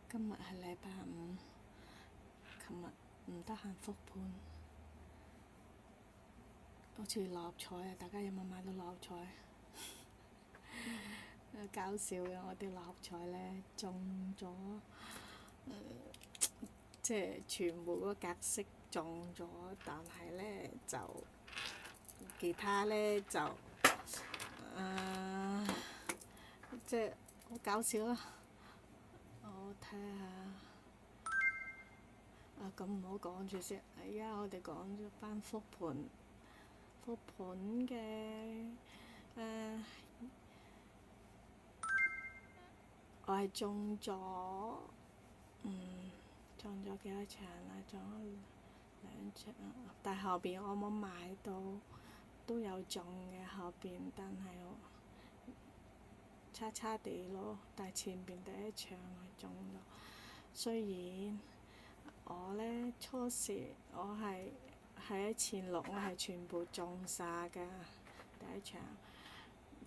今日係禮拜五，琴日唔得閒復盤，好似六合彩啊！大家有冇買到六合彩？搞笑嘅，我啲六合彩呢中咗，即係全部嗰個格式中咗，但係呢，就其他呢，就即係好搞笑啦！我睇下。咁唔好講住先，而家我哋講咗翻復盤嘅我係中咗，中咗幾多場啊？中咗兩場，但係後邊我冇買到，都有中嘅後邊，但係我差差地咯。但係前邊第一場係中咗，雖然我呢，初時我係喺前六，我係全部中晒㗎第一場，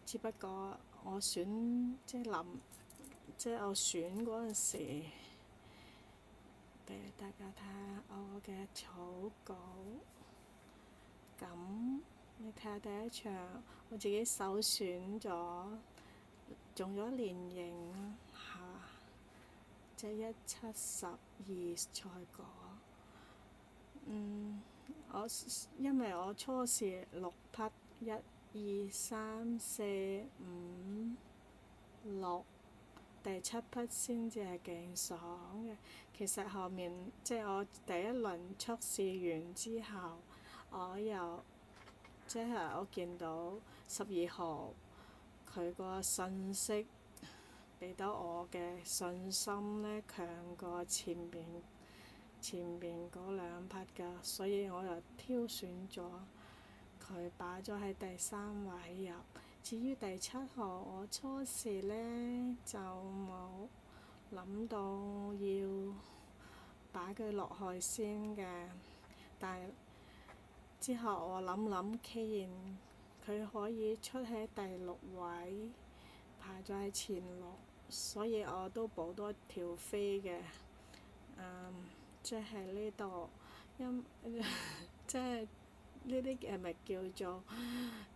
只不過我選即係我選嗰陣時，俾大家睇下我嘅草稿。咁你睇下第一場，我自己首選咗，中咗連贏嚇，即係1712賽果。因為我初時六匹1、2、3、4、5、6，第7匹先至係勁爽嘅。其實後面即係我第一輪測試完之後，我又即係我見到12號佢個信息俾到我嘅信心呢，強過前邊嗰兩匹㗎，所以我又挑選咗佢擺咗喺第3位入。至於第7號，我初時呢就冇諗到要擺佢落去先嘅，但係之後我諗，既然佢可以出喺第6位，排咗喺前6，所以我都補多條飛嘅。即係呢度，即係呢啲係咪叫做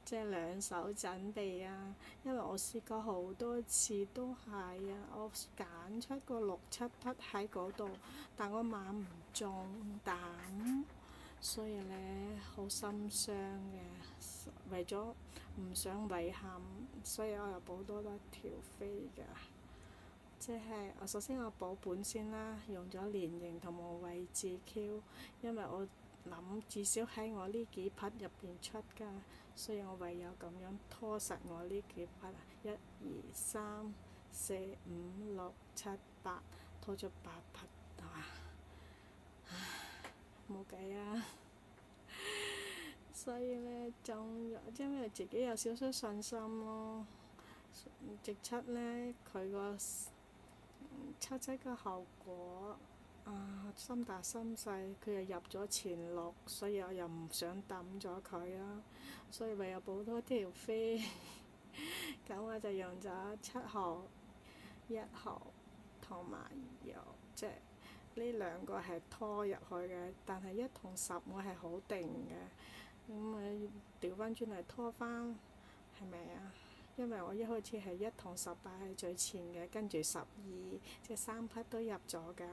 即係兩手準備啊？因為我試過好多次都係啊，我揀出個6、7匹喺嗰度，但我買唔中膽，所以呢，好心傷嘅。為咗唔想遺憾，所以我又補多條飛㗎。即係我首先我補本先啦，用咗連贏同無位置 Q，因為我諗至少喺我呢幾匹入邊出㗎，所以我唯有咁樣拖實我呢幾匹1、2、3、4、5、6、7、8，拖咗8匹係嘛？冇計啊！所以呢，中咗，因為自己有少少信心咯。直七呢，佢個七個後果心大心細，佢又入咗前6，所以我又唔想抌咗佢啊，所以唯有補多條飛。咁我就用咗7號、1號同埋即係呢兩個係拖入去嘅，但係1同10我係好定嘅。咁咪調翻轉嚟拖翻，係咪啊？因為我一開始係1同10擺喺最前嘅，跟住12，即係3匹都入咗㗎。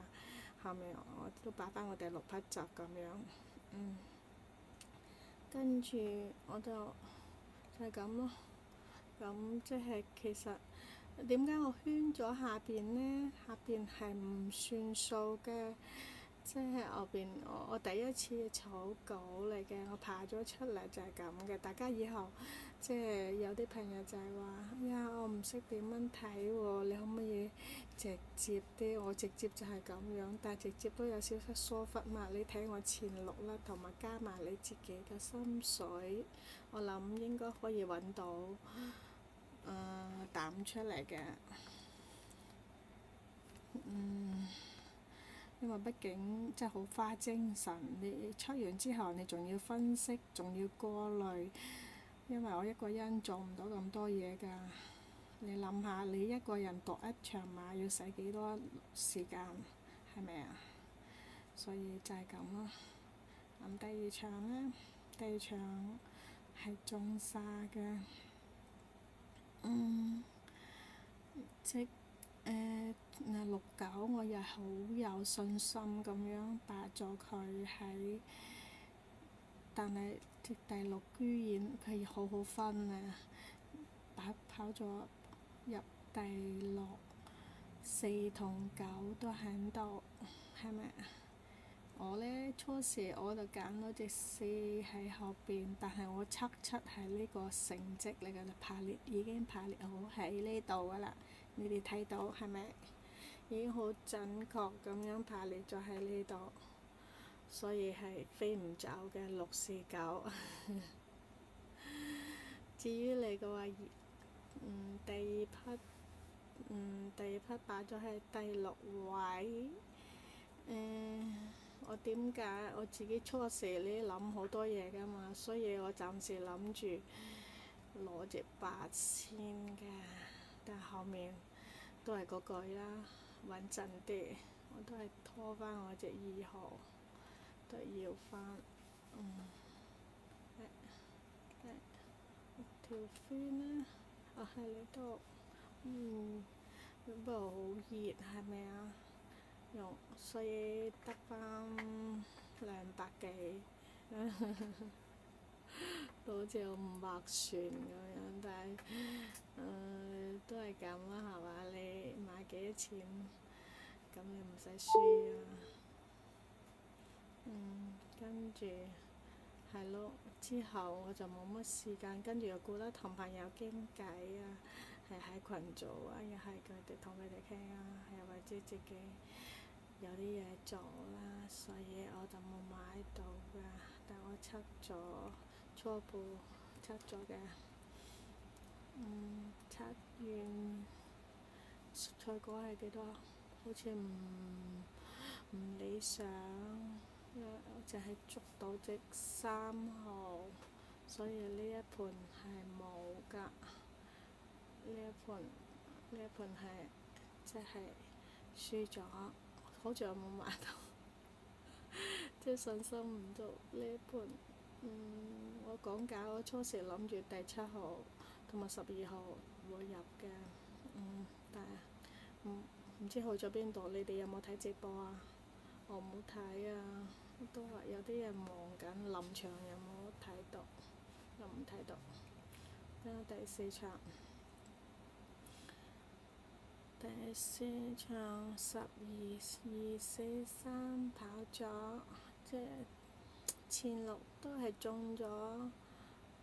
後面我都擺翻我第6匹就咁樣，跟住我就係咁咯。咁即係其實點解我圈咗下邊呢？下邊係唔算數嘅。即係後邊我第一次草稿嚟嘅，我排咗出嚟就係咁嘅。大家以後即係有啲朋友就係話：哎呀，我唔識點樣睇喎，你可唔可以直接啲？我直接就係咁樣，但係直接都有少少疏忽嘛。你睇我前6啦，同埋加埋你自己嘅心水，我諗應該可以揾到膽出嚟嘅。因為畢竟真係好花精神，你出完之後你仲要分析，仲要過濾，因為我一個人做唔到咁多嘢㗎。你諗下，你一個人讀一場馬要使幾多時間，係咪啊？所以就係咁咯。咁第二場呢，第二場係中沙嘅，即6-9，我又好有信心咁樣擺咗佢喺，但係第六居然佢好好分啊！跑咗入第六，4同9都喺度，係咪啊？我呢，初時我就揀咗隻4喺後邊，但係我測出係呢個成績嚟㗎啦，已經排列好喺呢度㗎啦。你哋睇到係咪？已經好準確咁樣排列咗喺呢度，所以係飛唔走嘅6-4-9。至於你嘅話，第二匹擺咗喺第6位。我點解我自己初時呢諗好多嘢㗎嘛，所以我暫時諗住攞隻8先㗎，但後面都係嗰句啦，穩陣啲，我都係拖翻我隻2號，都要翻。條圈呢？喺呢度。不過好熱係咪啊？所以得翻200幾，好似我唔劃算咁樣，但係都係咁啦，係嘛？你買幾多錢，咁你唔使輸啊。跟住係咯，之後我就冇乜時間，跟住又覺得同朋友傾偈啊，係喺群組啊，又係同佢哋傾啊，又或者自己有啲嘢做啦，所以我就冇買到㗎，但我測咗初步測咗嘅，測完賽果係幾多？好似唔理想，我淨係捉到隻3號，所以呢一盤係冇㗎。呢一盤係即係輸咗，好似我冇買到，即係信心唔足呢一盤。我講解我初時諗住第7號同埋12號會入嘅，但係唔知去咗邊度？你哋有冇睇直播啊？我冇睇啊，都話有啲人忙緊，臨場有冇睇到？又唔睇到。跟住第4場12-2-4-3跑咗，即係前6都係中咗，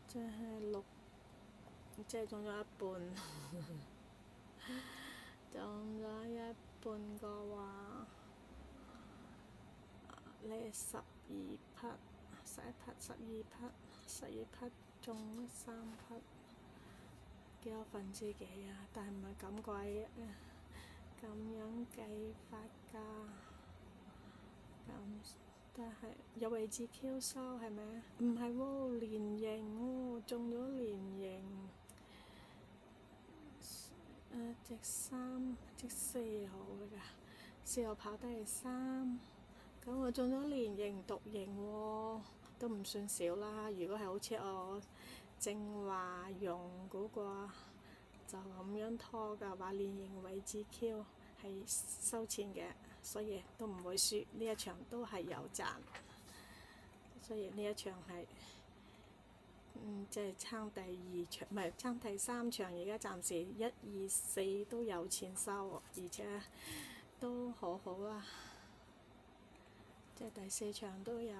即係中咗一半。中咗一半嘅話，你12匹中3匹，幾多分之幾啊？但係唔係咁貴啊？咁樣計法㗎，咁但係有位置 Q 收係咪啊？唔係喎，連贏喎，中咗連贏。隻4號㗎，4號跑第3，咁我中咗連贏獨贏喎，都唔算少啦。如果係好似我正話用嗰個就咁樣拖嘅話，連贏位置 Q 係收錢嘅，所以都唔會輸。呢一場都係有賺，所以呢一場係即係撐第2場，唔係撐第3場。而家暫時1、2、4都有錢收，而且都好好啊。即係第4場都有，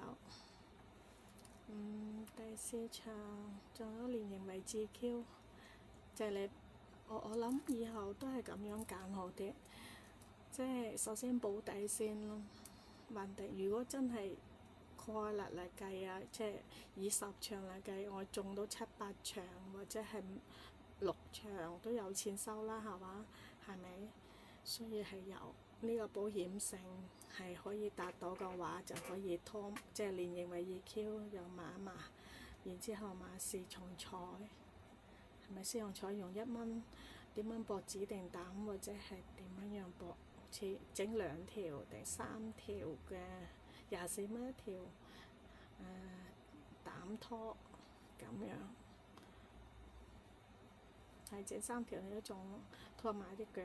第4場中咗連贏位置 Q， 即係你我諗以後都係咁樣揀好啲，即係首先保底先咯。還定如果真係概率嚟計啊，即係以10場嚟計，我中到7、8場或者係6場都有錢收啦，係嘛？係咪？所以係有呢個保險性係可以達到嘅話，就可以拖，即係連贏為2Q 又買嘛。然之後買4重彩，係咪4重彩用1蚊點樣博指定膽，或者係點樣博，好似整2條定3條嘅24蚊一條膽拖咁樣，係整3條你都仲拖埋啲腳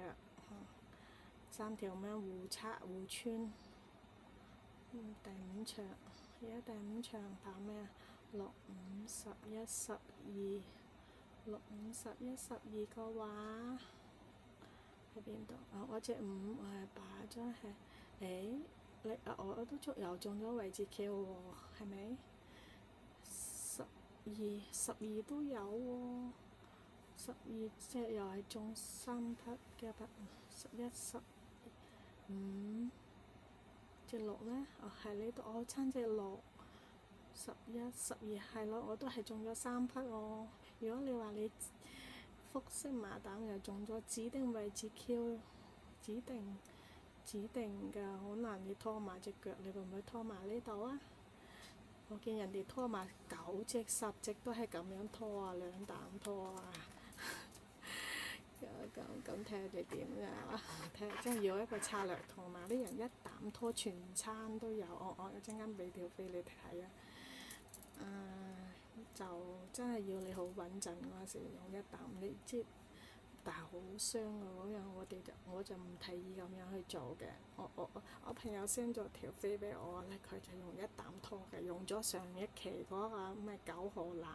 ，3條咁樣互穿。第5場，而家第5場跑咩啊？6、5、11、12，6、5、11、12個話喺邊度？我隻5我係擺咗係，我都又中咗位置 Q 喎，係咪？12都有喎，12隻又係中3匹嘅11、15。隻6呢？係呢度，我撐隻6、11、12係咯，我都係中咗3匹喎。如果你話你複式馬膽又中咗指定位置 Q， 指定㗎，好難你拖埋隻腳，你會唔會拖埋呢度啊？我見人哋拖埋9隻、10隻都係咁樣拖啊，2膽拖啊。咁睇下你點啊？睇下真係要一個策略，同埋啲人一膽拖全餐都有。我一陣間俾條飛你睇啊！就真係要你好穩陣嗰陣時用一膽，你知，但係好傷啊嗰樣，我就唔提議咁樣去做嘅。我朋友 send 咗條飛俾我咧，佢就用一膽拖嘅，用咗上一期嗰個咩9號冷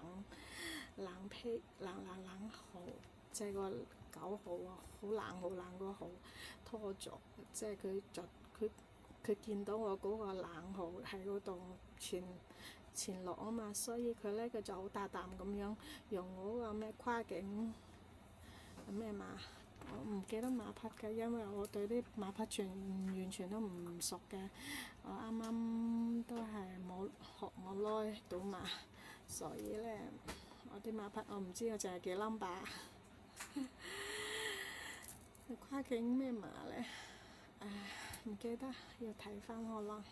號，即係個9號啊，好冷個號拖咗，即係佢見到我嗰個冷號喺嗰度前落啊嘛，所以佢就好大膽咁樣用嗰個咩跨境咩馬，我唔記得馬匹嘅，因為我對啲馬匹完全都唔熟嘅，我啱啱都係冇耐到馬，所以咧我啲馬匹我唔知我淨係幾 number。跨境咩馬咧？唔記得，要睇翻我啦。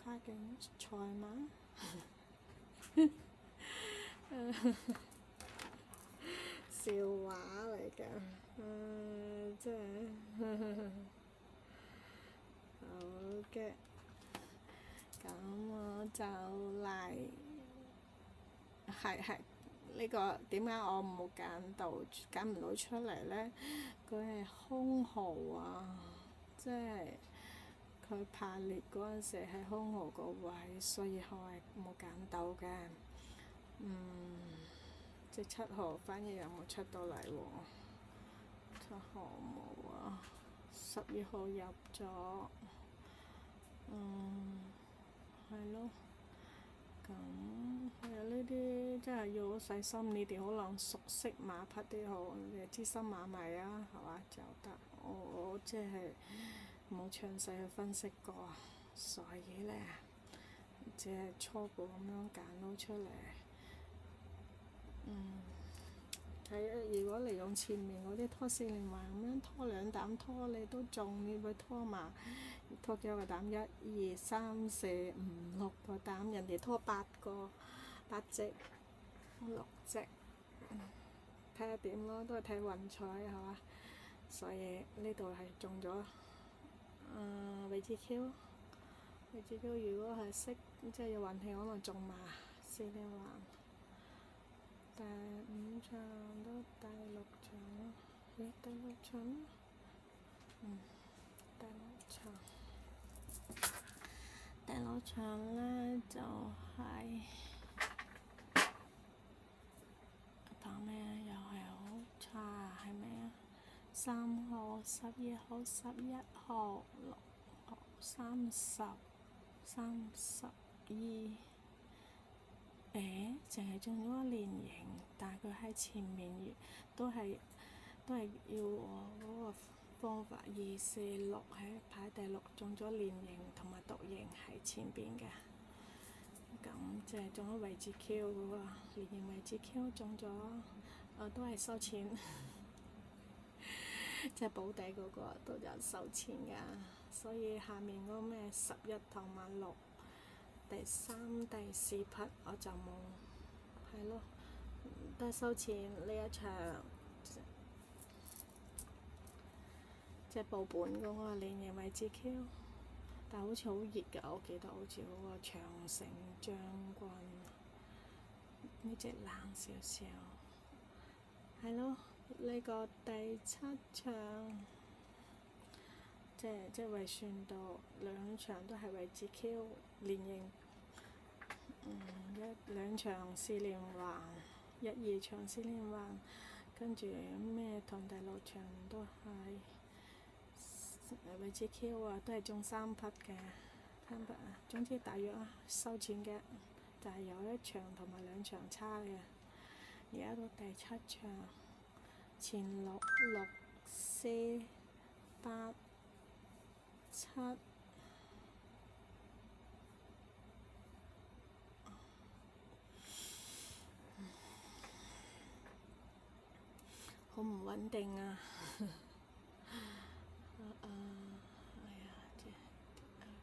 跨境賽馬，笑話嚟㗎，真係好嘅。咁我就嚟係呢個點解我冇揀唔到出嚟咧？佢係空蠔啊，即係佢排列嗰陣時係空蠔個位，所以我係冇揀到嘅。即7號反而又冇出到嚟喎，7號冇啊，12號入咗，係咯。咁係啊，呢啲真係要好細心，你哋可能熟悉馬匹啲好，你係資深馬迷啊，係嘛就得。我即係冇詳細去分析過，所以咧只係初步咁樣揀到出嚟。睇下如果你用前面嗰啲拖4連環咁樣拖2膽拖你都中，你會拖埋拖幾個膽？1、2、3、4、5、6個膽，人哋拖8隻、6隻，睇下點咯，都係睇運彩係嘛？所以呢度係中咗位置 Q，如果係識即係有運氣，可能中埋4連環。第5場到第6場咯，第6場咯，第6場咧就係打咩又係好差啊，係咪啊？3號、12號、11號、6號、30、32。淨係中咗個連贏，但係佢喺前面都係要我嗰個方法2、4、6喺排第6，中咗連贏同埋獨贏喺前邊嘅。咁即係中咗位置 Q 嗰個連贏位置 Q 中咗，都係收錢，即係保底嗰個都有收錢㗎，所以下面嗰咩11同埋6。第3、第4匹我就冇，係咯，都係收錢呢一場，即係報本嗰個連形位置 Q，但係好似好熱㗎，我記得好似嗰個長城將軍呢隻冷少少，係咯，呢個第7場。即係為算到兩場都係位置 Q 連形，兩場4連環，1、2場4連環，跟住咩同第6場都係位置 Q 啊，都係中3匹嘅3匹啊，總之大約收錢嘅，就係有1場同埋2場差嘅。而家到第7場，前6、6、4、8、7，好唔穩定啊！哎呀，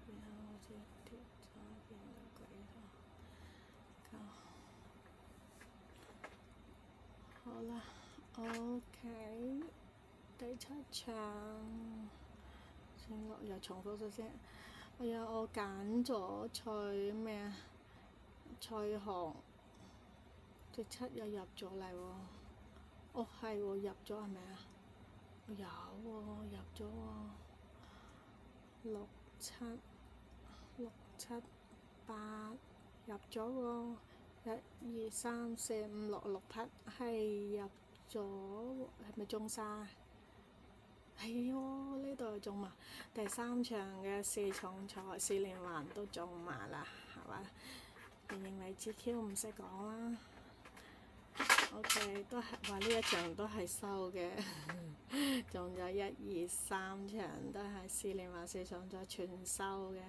然後我就跌咗邊個鬼度？好啦 ，OK，第7場，前6又重複咗先。哎呀，我揀咗蔡咩啊？蔡航，第7又入咗嚟喎。哦，係喎，入咗係咪啊？有喎，入咗喎。6、7、6、7、8入咗喎。1、2、3、4、5、6匹係入咗，係咪中晒？係喎，呢度又中埋。第3場嘅4重彩4連環都中埋啦，係嘛？連形位置 Q 唔識講啦。OK， 都係話呢一場都係收嘅，中咗1、2、3場都係4連環4重彩全收嘅，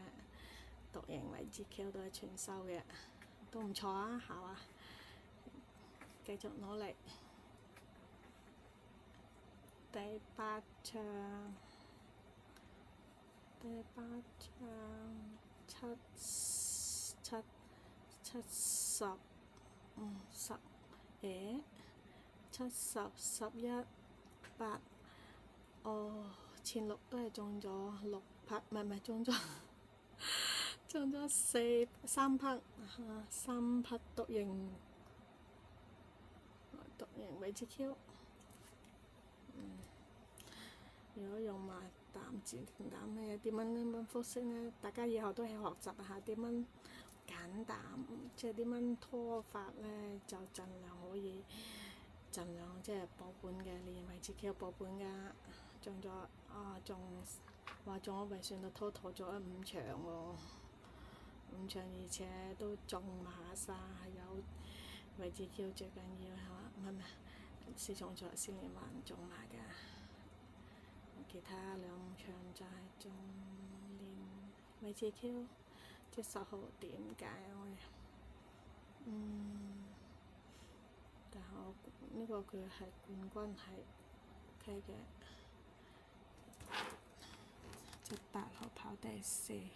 獨形位置 Q 都係全收嘅，都唔錯啊，係嘛？繼續努力。第8場，7、10、7、10、11、8，哦，前6都係中咗6匹，唔係中咗中咗3匹，3匹獨形位置 Q。如果用埋膽字同膽咩點樣複式呢？大家以後都係學習下點樣揀膽，即係點樣拖法呢？就盡量可以，盡量即係保本嘅，連形位置 Q 保本㗎。中咗話中咗咪算到 total 咗5場喎，5場而且都中埋晒，有位置 Q 最緊要係嘛？唔係4重彩4連環中埋㗎。其他2場就係中連位置 Q， 即10號點解我但係我呢個佢係冠軍係 OK 嘅，即8號跑第4，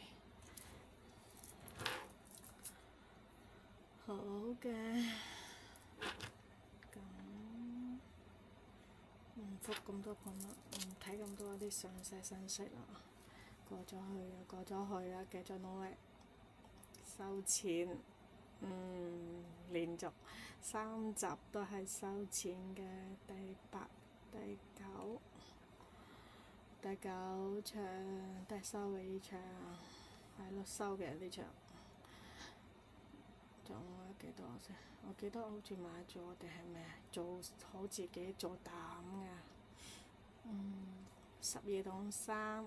好嘅。唔覆咁多盤啦，唔睇咁多啲詳細信息啦，過咗去啦，繼續努力收錢。連續3集都係收錢嘅，第8、第9場都係收嘅呢場，係咯，收嘅呢場。仲有幾多先？我記得好似買咗定係咩做好自己做膽㗎。12同3、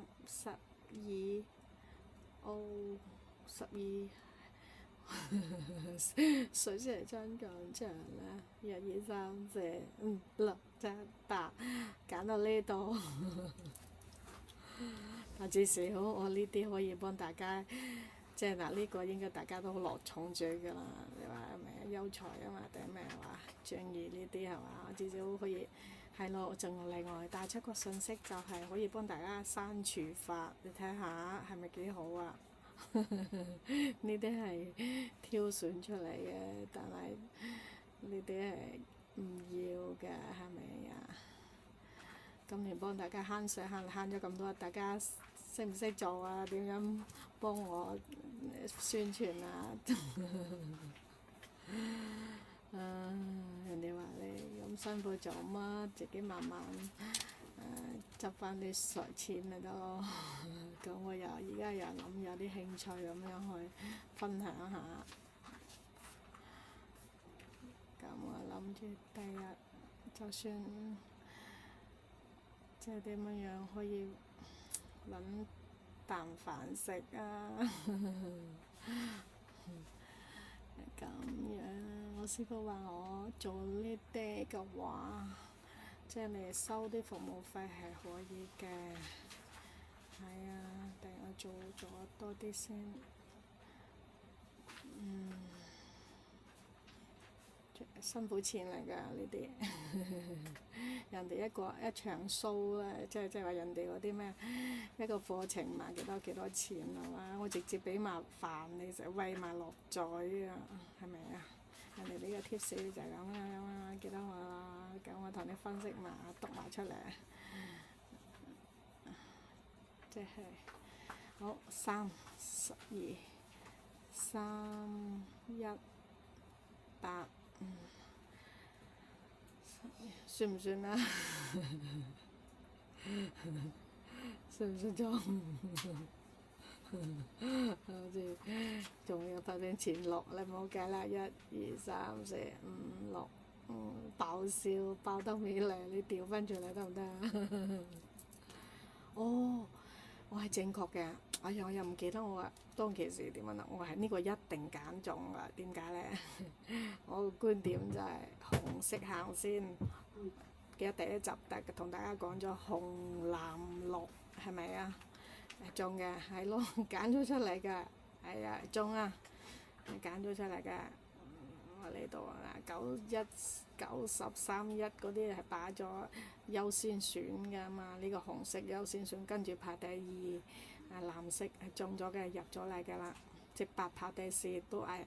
12，12水蛇春咁長啦，1、2、3、4、5、6、7、8，揀到呢度。但至少我呢啲可以幫大家。即係嗱，呢個應該大家都好落重注㗎啦。你話係咪優才啊嘛？定係咩話？仗義呢啲係嘛？至少可以係咯。仲另外帶出個信息，就係可以幫大家刪除法，你睇下係咪幾好啊？呢啲係挑選出嚟嘅，但係呢啲係唔要嘅，係咪啊？今年幫大家慳水慳咗咁多，大家識唔識做啊？點樣幫我宣傳啊？人哋話你咁辛苦做乜？自己慢慢執翻啲水錢咪得咯。咁我又而家又諗有啲興趣咁樣去分享下。咁我諗住第日就算即係點樣可以揾啖飯食啊。咁樣，我師傅話我做呢啲嘅話，即係你收啲服務費係可以嘅。係啊，等我做咗多啲先。辛苦錢嚟㗎呢啲，人哋一場 show 咧，即係話人哋嗰啲咩一個課程賣幾多錢係嘛？我直接俾埋飯你食，餵埋落嘴啊，係咪啊？人哋俾個 tips 就係咁啊，幾多啊？咁我同你分析埋，讀埋出嚟，即係好3、12、3、1、8。算唔算啊？算唔算裝？好似仲有頭先前6，你唔好計啦，1、2、3、4、5、6，爆笑爆得美麗，你調翻轉嚟得唔得啊？哦，我係正確嘅。哎呀，我又唔記得我當其時點樣啦。我係呢個一定揀中㗎。點解呢？我個觀點就係紅色行先。記得第一集同大家講咗紅藍綠係咪啊？中嘅係咯，揀咗出嚟㗎。係啊，中啊，揀咗出嚟㗎。我呢度啊91、90、31嗰啲係擺咗優先選㗎嘛。呢個紅色優先選，跟住排第2，藍色係中咗嘅，入咗嚟㗎啦。隻白排第4都係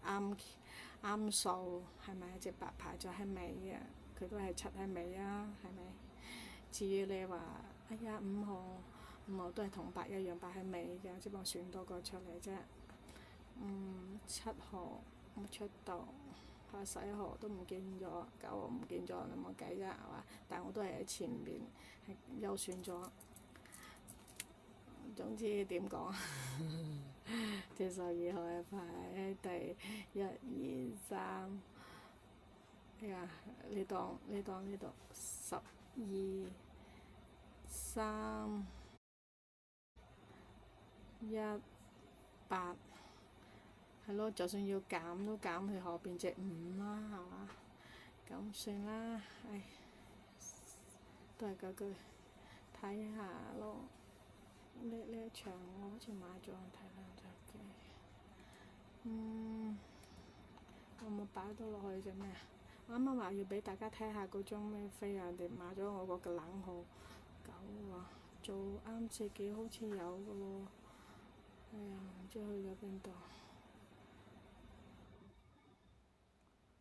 啱數，係咪？隻白排咗喺尾啊，佢都係出喺尾啊，係咪？至於你話，哎呀5號都係同白一樣擺喺尾嘅，只不過選多個出嚟啫。7號冇出到，11號都唔見咗，9號唔見咗，你冇計啫係嘛？但我都係喺前面係優選咗。總之點講隻12號係排喺第1、2、3，哎呀，呢度12、3、1、8，係咯，就算要減都減去後邊隻5啦，係嘛？咁算啦，唉，都係嗰句，睇下咯。呢一場我好似買咗，睇兩隻嘅。我冇擺到落去啫咩？我啱啱話要俾大家睇下嗰張咩飛啊，人哋買咗我嗰個冷號9啊，做啱自己好似有嘅喎。哎呀，唔知去咗邊度。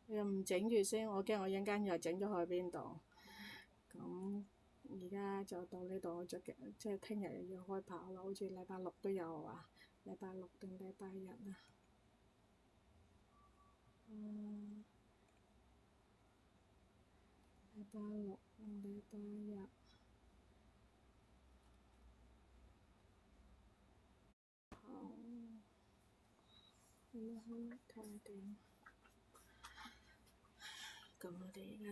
又唔整住先，我驚我一陣間又整咗去邊度。咁而家就到呢度，即係聽日又要開跑啦，好似禮拜6都有啊，禮拜6定禮拜日啊？禮拜6定禮拜日？好，睇下點。咁我哋而家